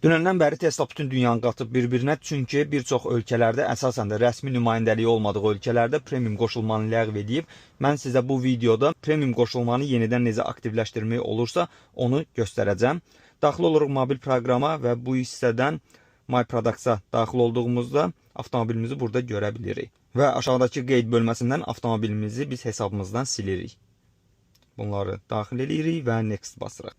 Dünəndən bəri Tesla bütün dünyanı qatıb bir-birinə, çünki bir çox ölkələrdə, əsasən də rəsmi nümayəndəliyi olmadığı ölkələrdə premium qoşulmanı ləğv edib. Mən sizə bu videoda premium qoşulmanı yenidən necə aktivləşdirmək olursa, onu göstərəcəm. Daxil oluruq mobil proqrama və bu hissədən My Products-a daxil olduğumuzda avtomobilimizi burada görə bilirik. Və aşağıdakı qeyd bölməsindən avtomobilimizi biz hesabımızdan silirik. Bunları daxil edirik və Next basırıq.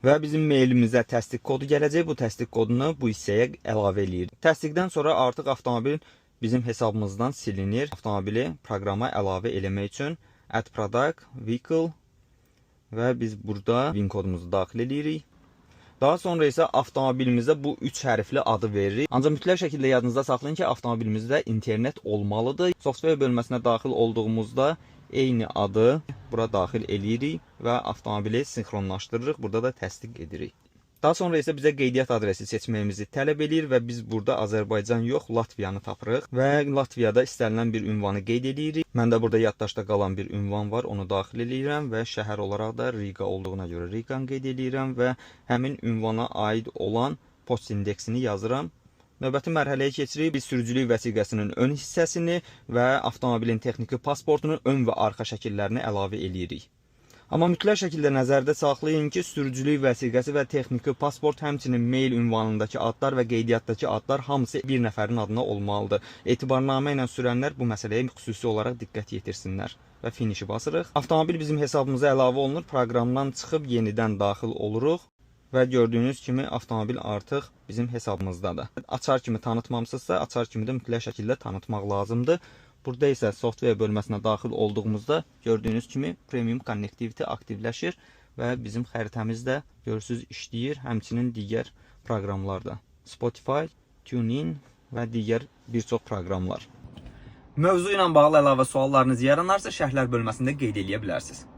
Və bizim mailimizə təsdiq kodu gələcək. Bu təsdiq kodunu bu hissəyə əlavə edirik. Təsdiqdən sonra artıq avtomobil bizim hesabımızdan silinir. Avtomobili proqrama əlavə eləmək üçün Add Product, Vehicle və biz burada VIN kodumuzu daxil edirik. Daha sonra isə avtomobilimizə bu 3 hərfli adı veririk. Ancaq mütləq şəkildə yadınızda saxlayın ki, avtomobilimizdə internet olmalıdır. Software bölməsinə daxil olduğumuzda eyni adı bura daxil edirik və avtomobili sinxronlaşdırırıq. Burada da təsdiq edirik. Daha sonra isə bizə qeydiyyat adresi seçməyimizi tələb edir və biz burada Azərbaycan yox, Latviyanı tapırıq və Latviyada istənilən bir ünvanı qeyd edirik. Məndə burada yaddaşda qalan bir ünvan var, onu daxil edirəm və şəhər olaraq da Riga olduğuna görə Riganı qeyd edirəm və həmin ünvana aid olan post indeksini yazıram. Növbəti mərhələyə keçirik. Biz sürücülük vəsiqəsinin ön hissəsini və avtomobilin texniki pasportunun ön və arxa şəkillərini əlavə edirik. Amma mütləq şəkildə nəzərdə saxlayın ki, sürücülük vəsiqəsi və texniki pasport, həmçinin mail ünvanındakı adlar və qeydiyyatdakı adlar hamısı bir nəfərin adına olmalıdır. Etibarnamə ilə sürənlər bu məsələyə xüsusi olaraq diqqət yetirsinlər və finişi basırıq. Avtomobil bizim hesabımıza əlavə olunur. Proqramdan çıxıb yenidən daxil oluruq. Və gördüyünüz kimi avtomobil artıq bizim hesabımızdadır. Açar kimi tanıtmamısınızsa, açar kimi də mütləq şəkildə tanıtmaq lazımdır. Burada isə software bölməsinə daxil olduğumuzda gördüyünüz kimi Premium Connectivity aktivləşir və bizim xəritəmiz də görürsüz işləyir. Həmçinin digər proqramlarda Spotify, TuneIn və digər bir çox proqramlar. Mövzu ilə bağlı əlavə suallarınız yaranarsa şərhlər bölməsində qeyd edə bilərsiniz.